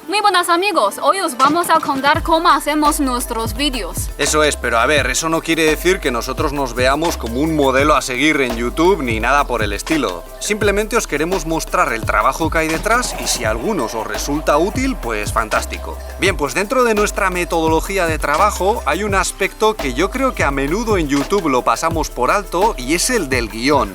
Muy buenas amigos, hoy os vamos a contar cómo hacemos nuestros vídeos. Eso es, pero a ver, eso no quiere decir que nosotros nos veamos como un modelo a seguir en YouTube ni nada por el estilo. Simplemente os queremos mostrar el trabajo que hay detrás y si a algunos os resulta útil, pues fantástico. Bien, pues dentro de nuestra metodología de trabajo hay un aspecto que yo creo que a menudo en YouTube lo pasamos por alto y es el del guión.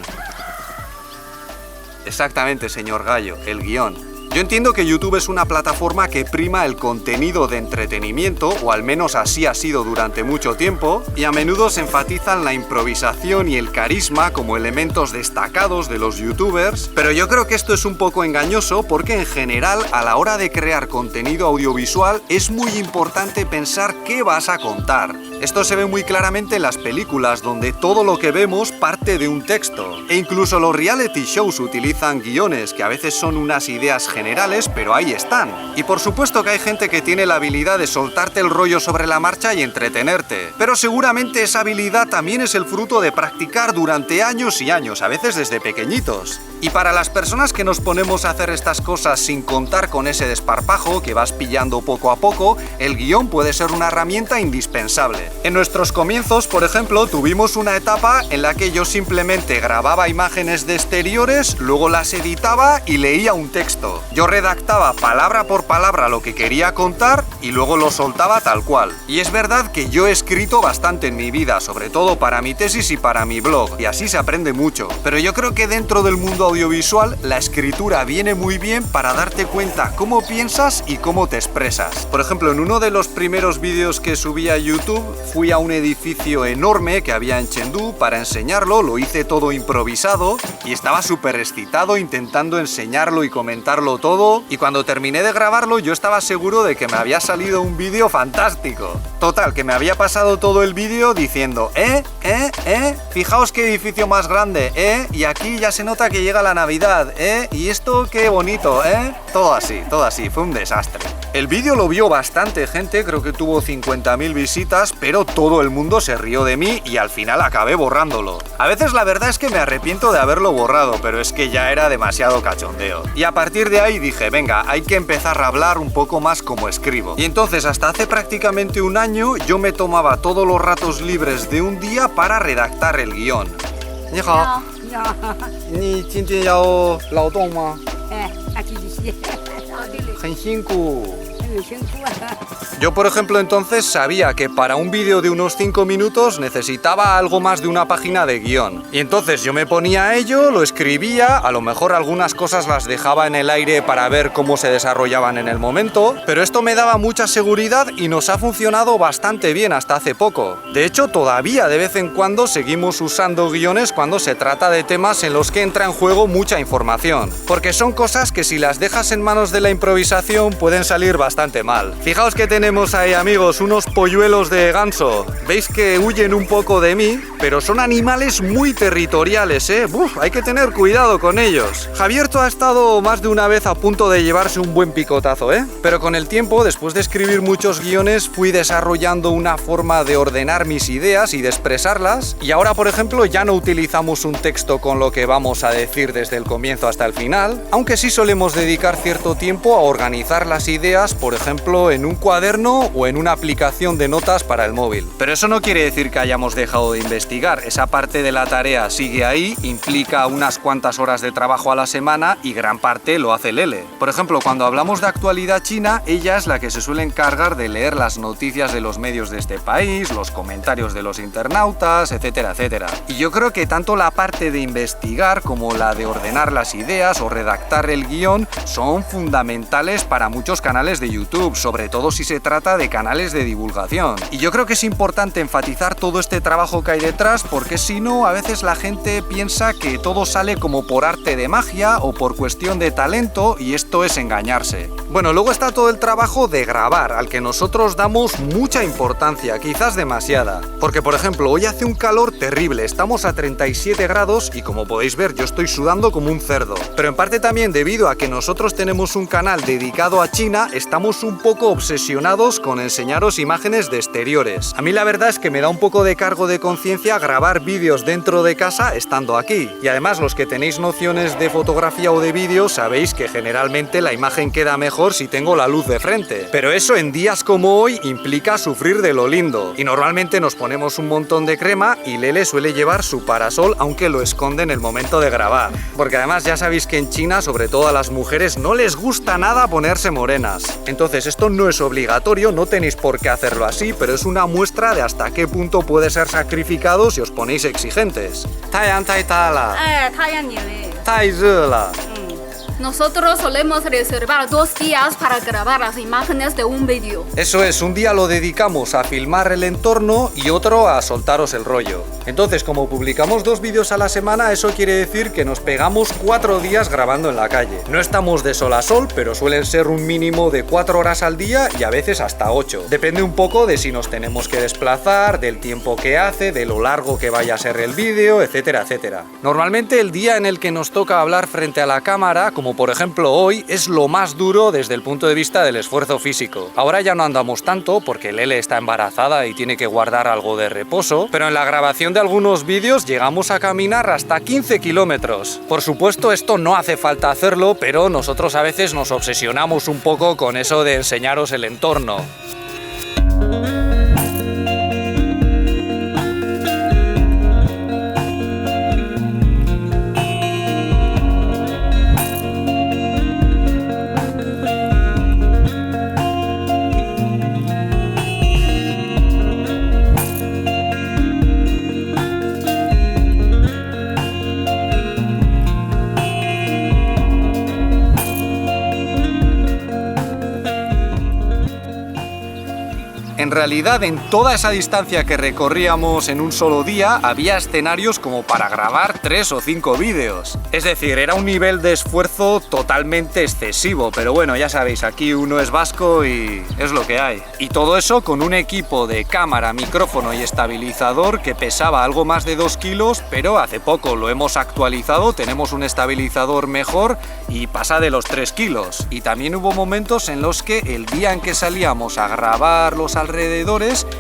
Exactamente, señor Gallo, el guión. Yo entiendo que YouTube es una plataforma que prima el contenido de entretenimiento, o al menos así ha sido durante mucho tiempo, y a menudo se enfatizan la improvisación y el carisma como elementos destacados de los youtubers, pero yo creo que esto es un poco engañoso porque en general a la hora de crear contenido audiovisual es muy importante pensar qué vas a contar. Esto se ve muy claramente en las películas, donde todo lo que vemos parte de un texto. E incluso los reality shows utilizan guiones, que a veces son unas ideas generales, pero ahí están. Y por supuesto que hay gente que tiene la habilidad de soltarte el rollo sobre la marcha y entretenerte. Pero seguramente esa habilidad también es el fruto de practicar durante años y años, a veces desde pequeñitos. Y para las personas que nos ponemos a hacer estas cosas sin contar con ese desparpajo que vas pillando poco a poco, el guión puede ser una herramienta indispensable. En nuestros comienzos, por ejemplo, tuvimos una etapa en la que yo simplemente grababa imágenes de exteriores, luego las editaba y leía un texto. Yo redactaba palabra por palabra lo que quería contar y luego lo soltaba tal cual. Y es verdad que yo he escrito bastante en mi vida, sobre todo para mi tesis y para mi blog, y así se aprende mucho. Pero yo creo que dentro del mundo audiovisual, la escritura viene muy bien para darte cuenta cómo piensas y cómo te expresas. Por ejemplo, en uno de los primeros vídeos que subí a YouTube, fui a un edificio enorme que había en Chengdu para enseñarlo, lo hice todo improvisado y estaba súper excitado intentando enseñarlo y comentarlo todo, y cuando terminé de grabarlo yo estaba seguro de que me había salido un vídeo fantástico. Total, que me había pasado todo el vídeo diciendo fijaos qué edificio más grande, y aquí ya se nota que llega la Navidad, y esto qué bonito, todo así, fue un desastre. El vídeo lo vio bastante gente, creo que tuvo 50.000 visitas, pero todo el mundo se rió de mí y al final acabé borrándolo. A veces la verdad es que me arrepiento de haberlo borrado, pero es que ya era demasiado cachondeo. Y a partir de ahí dije, venga, hay que empezar a hablar un poco más como escribo. Y entonces hasta hace prácticamente un año yo me tomaba todos los ratos libres de un día para redactar el guión. Ni hao. ¿Ni今天要劳动吗？很辛苦。Yo, por ejemplo, entonces sabía que para un vídeo de unos 5 minutos necesitaba algo más de una página de guión. Y entonces yo me ponía a ello, lo escribía, a lo mejor algunas cosas las dejaba en el aire para ver cómo se desarrollaban en el momento, pero esto me daba mucha seguridad y nos ha funcionado bastante bien hasta hace poco. De hecho, todavía de vez en cuando seguimos usando guiones cuando se trata de temas en los que entra en juego mucha información, porque son cosas que si las dejas en manos de la improvisación pueden salir bastante mal. Fijaos que tenemos ahí, amigos, unos polluelos de ganso. Veis que huyen un poco de mí, pero son animales muy territoriales, hay que tener cuidado con ellos. Javierto ha estado más de una vez a punto de llevarse un buen picotazo, Pero con el tiempo, después de escribir muchos guiones, fui desarrollando una forma de ordenar mis ideas y de expresarlas, y ahora, por ejemplo, ya no utilizamos un texto con lo que vamos a decir desde el comienzo hasta el final, aunque sí solemos dedicar cierto tiempo a organizar las ideas, por ejemplo, en un cuaderno o en una aplicación de notas para el móvil. Pero eso no quiere decir que hayamos dejado de investigar. Esa parte de la tarea sigue ahí, implica unas cuantas horas de trabajo a la semana y gran parte lo hace Lele. Por ejemplo, cuando hablamos de actualidad china, ella es la que se suele encargar de leer las noticias de los medios de este país, los comentarios de los internautas, etcétera, etcétera. Y yo creo que tanto la parte de investigar como la de ordenar las ideas o redactar el guión son fundamentales para muchos canales de YouTube, sobre todo si se trata de canales de divulgación. Y yo creo que es importante enfatizar todo este trabajo que hay detrás, porque si no, a veces la gente piensa que todo sale como por arte de magia o por cuestión de talento, y esto es engañarse. Bueno, luego está todo el trabajo de grabar, al que nosotros damos mucha importancia, quizás demasiada. Porque, por ejemplo, hoy hace un calor terrible, estamos a 37 grados y como podéis ver yo estoy sudando como un cerdo. Pero en parte también debido a que nosotros tenemos un canal dedicado a China, estamos un poco obsesionados con enseñaros imágenes de exteriores. A mí la verdad es que me da un poco de cargo de conciencia grabar vídeos dentro de casa estando aquí. Y además los que tenéis nociones de fotografía o de vídeo sabéis que generalmente la imagen queda mejor mejor si tengo la luz de frente. Pero eso en días como hoy implica sufrir de lo lindo. Y normalmente nos ponemos un montón de crema y Lele suele llevar su parasol, aunque lo esconde en el momento de grabar. Porque además ya sabéis que en China, sobre todo a las mujeres, no les gusta nada ponerse morenas. Entonces esto no es obligatorio, no tenéis por qué hacerlo así, pero es una muestra de hasta qué punto puede ser sacrificado si os ponéis exigentes. Nosotros solemos reservar 2 días para grabar las imágenes de un vídeo. Eso es, un día lo dedicamos a filmar el entorno y otro a soltaros el rollo. Entonces, como publicamos 2 vídeos a la semana, eso quiere decir que nos pegamos 4 días grabando en la calle. No estamos de sol a sol, pero suelen ser un mínimo de 4 horas al día y a veces hasta 8. Depende un poco de si nos tenemos que desplazar, del tiempo que hace, de lo largo que vaya a ser el vídeo, etcétera, etcétera. Normalmente el día en el que nos toca hablar frente a la cámara, como por ejemplo hoy, es lo más duro desde el punto de vista del esfuerzo físico. Ahora ya no andamos tanto porque Lele está embarazada y tiene que guardar algo de reposo, pero en la grabación de algunos vídeos llegamos a caminar hasta 15 kilómetros. Por supuesto, esto no hace falta hacerlo, pero nosotros a veces nos obsesionamos un poco con eso de enseñaros el entorno. En realidad, en toda esa distancia que recorríamos en un solo día, había escenarios como para grabar 3 o 5 vídeos. Es decir, era un nivel de esfuerzo totalmente excesivo, pero bueno, ya sabéis, aquí uno es vasco y es lo que hay. Y todo eso con un equipo de cámara, micrófono y estabilizador que pesaba algo más de 2 kilos, pero hace poco lo hemos actualizado, tenemos un estabilizador mejor y pasa de los 3 kilos. Y también hubo momentos en los que el día en que salíamos a grabar los alrededores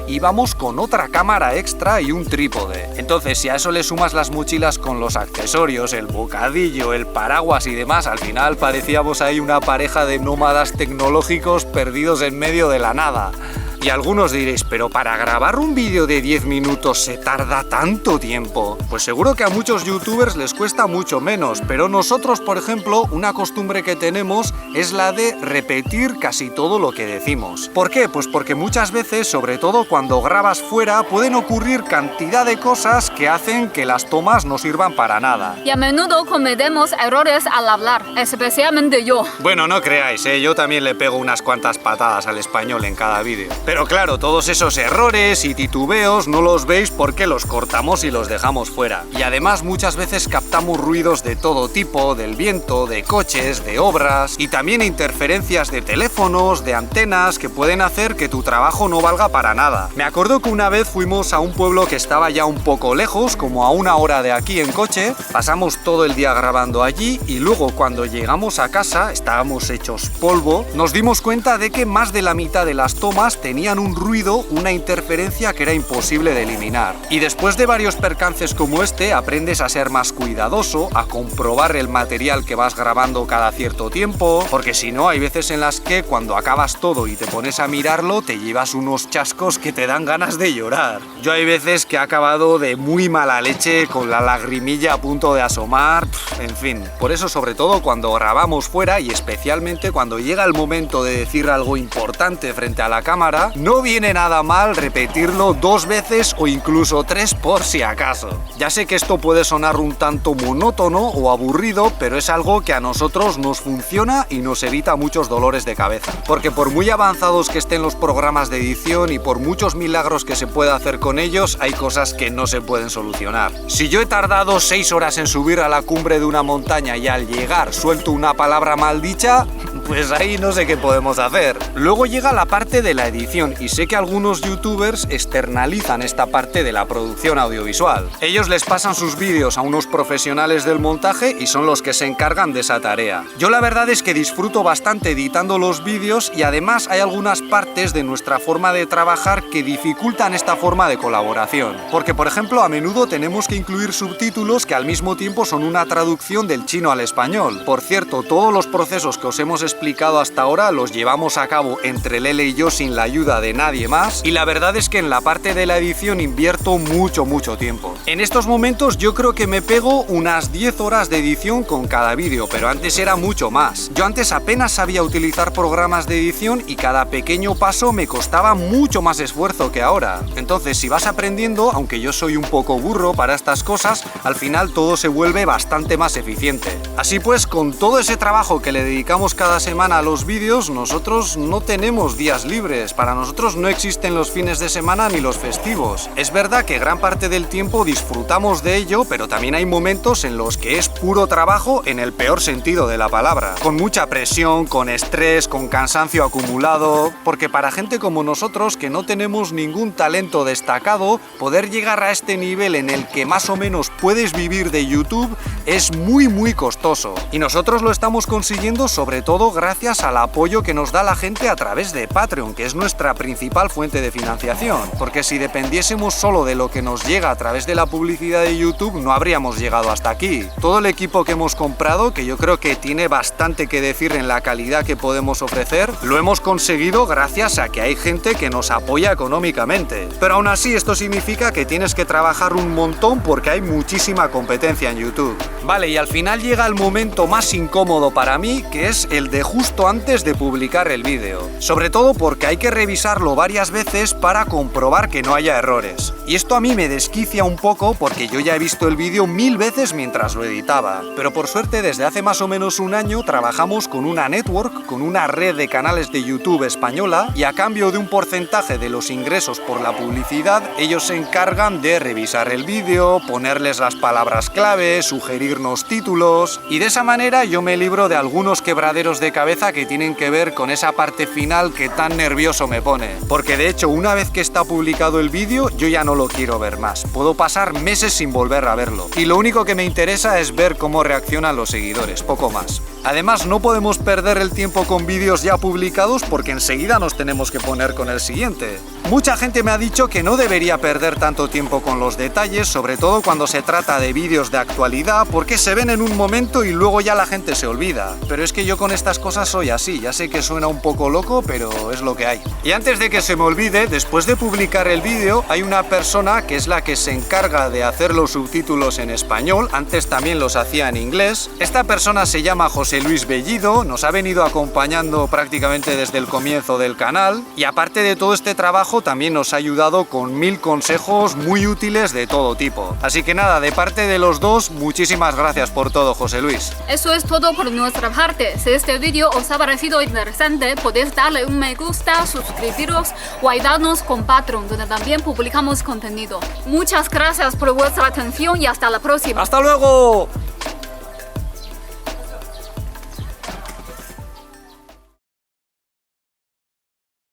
íbamos con otra cámara extra y un trípode. Entonces, si a eso le sumas las mochilas con los accesorios, el bocadillo, el paraguas y demás, al final parecíamos ahí una pareja de nómadas tecnológicos perdidos en medio de la nada. Y algunos diréis, ¿pero para grabar un vídeo de 10 minutos se tarda tanto tiempo? Pues seguro que a muchos youtubers les cuesta mucho menos, pero nosotros, por ejemplo, una costumbre que tenemos es la de repetir casi todo lo que decimos. ¿Por qué? Pues porque muchas veces, sobre todo cuando grabas fuera, pueden ocurrir cantidad de cosas que hacen que las tomas no sirvan para nada. Y a menudo cometemos errores al hablar, especialmente yo. Bueno, no creáis, yo también le pego unas cuantas patadas al español en cada vídeo. Pero claro, todos esos errores y titubeos no los veis porque los cortamos y los dejamos fuera. Y además muchas veces captamos ruidos de todo tipo, del viento, de coches, de obras y también interferencias de teléfonos, de antenas que pueden hacer que tu trabajo no valga para nada. Me acuerdo que una vez fuimos a un pueblo que estaba ya un poco lejos, como a 1 hora de aquí en coche, pasamos todo el día grabando allí y luego cuando llegamos a casa, estábamos hechos polvo, nos dimos cuenta de que más de la mitad de las tomas tenían un ruido, una interferencia que era imposible de eliminar. Y después de varios percances como este, aprendes a ser más cuidadoso, a comprobar el material que vas grabando cada cierto tiempo, porque si no, hay veces en las que cuando acabas todo y te pones a mirarlo, te llevas unos chascos que te dan ganas de llorar. Yo hay veces que he acabado de muy mala leche, con la lagrimilla a punto de asomar, en fin. Por eso, sobre todo cuando grabamos fuera y especialmente cuando llega el momento de decir algo importante frente a la cámara, no viene nada mal repetirlo 2 veces o incluso 3 por si acaso. Ya sé que esto puede sonar un tanto monótono o aburrido, pero es algo que a nosotros nos funciona y nos evita muchos dolores de cabeza. Porque por muy avanzados que estén los programas de edición y por muchos milagros que se pueda hacer con ellos, hay cosas que no se pueden solucionar. Si yo he tardado 6 horas en subir a la cumbre de una montaña y al llegar suelto una palabra mal dicha, pues ahí no sé qué podemos hacer. Luego llega la parte de la edición y sé que algunos youtubers externalizan esta parte de la producción audiovisual. Ellos les pasan sus vídeos a unos profesionales del montaje y son los que se encargan de esa tarea. Yo la verdad es que disfruto bastante editando los vídeos y además hay algunas partes de nuestra forma de trabajar que dificultan esta forma de colaboración. Porque por ejemplo a menudo tenemos que incluir subtítulos que al mismo tiempo son una traducción del chino al español. Por cierto, todos los procesos que os hemos explicado explicado hasta ahora los llevamos a cabo entre Lele y yo sin la ayuda de nadie más, y la verdad es que en la parte de la edición invierto mucho tiempo. En estos momentos yo creo que me pego unas 10 horas de edición con cada vídeo, pero antes era mucho más. Yo antes apenas sabía utilizar programas de edición y cada pequeño paso me costaba mucho más esfuerzo que ahora. Entonces, si vas aprendiendo, aunque yo soy un poco burro para estas cosas, al final todo se vuelve bastante más eficiente. Así pues, con todo ese trabajo que le dedicamos cada semana a los vídeos, nosotros no tenemos días libres. Para nosotros no existen los fines de semana ni los festivos. Es verdad que gran parte del tiempo disfrutamos de ello, pero también hay momentos en los que es puro trabajo en el peor sentido de la palabra. Con mucha presión, con estrés, con cansancio acumulado, porque para gente como nosotros que no tenemos ningún talento destacado, poder llegar a este nivel en el que más o menos puedes vivir de YouTube es muy costoso. Y nosotros lo estamos consiguiendo sobre todo gracias al apoyo que nos da la gente a través de Patreon, que es nuestra principal fuente de financiación. Porque si dependiésemos solo de lo que nos llega a través de la publicidad de YouTube, no habríamos llegado hasta aquí. Todo el equipo que hemos comprado, que yo creo que tiene bastante que decir en la calidad que podemos ofrecer, lo hemos conseguido gracias a que hay gente que nos apoya económicamente. Pero aún así esto significa que tienes que trabajar un montón porque hay muchísima competencia en YouTube. Vale, y al final llega el momento más incómodo para mí, que es el de justo antes de publicar el vídeo. Sobre todo porque hay que revisarlo varias veces para comprobar que no haya errores. Y esto a mí me desquicia un poco porque yo ya he visto el vídeo 1000 veces mientras lo editaba. Pero por suerte desde hace más o menos un año trabajamos con una network, con una red de canales de YouTube española, y a cambio de un porcentaje de los ingresos por la publicidad, ellos se encargan de revisar el vídeo, ponerles las palabras clave, sugerirnos títulos, y de esa manera yo me libro de algunos quebraderos de cabeza que tienen que ver con esa parte final que tan nervioso me pone. Porque de hecho, una vez que está publicado el vídeo, yo ya no lo quiero ver más. Puedo pasar meses sin volver a verlo. Y lo único que me interesa es ver cómo reaccionan los seguidores, poco más. Además, no podemos perder el tiempo con vídeos ya publicados porque enseguida nos tenemos que poner con el siguiente. Mucha gente me ha dicho que no debería perder tanto tiempo con los detalles, sobre todo cuando se trata de vídeos de actualidad, porque se ven en un momento y luego ya la gente se olvida. Pero es que yo con estas cosas soy así, ya sé que suena un poco loco, pero es lo que hay. Y antes de que se me olvide, después de publicar el vídeo, hay una persona que es la que se encarga de hacer los subtítulos en español, antes también los hacía en inglés. Esta persona se llama José Luis Bellido, nos ha venido acompañando prácticamente desde el comienzo del canal, y aparte de todo este trabajo también nos ha ayudado con 1000 consejos muy útiles de todo tipo. Así que nada, de parte de los dos, muchísimas gracias por todo, José Luis. Eso es todo por nuestra parte. Si este vídeo os ha parecido interesante, podéis darle un me gusta, suscribiros o ayudarnos con Patreon, donde también publicamos contenido. Muchas gracias por vuestra atención y hasta la próxima. ¡Hasta luego!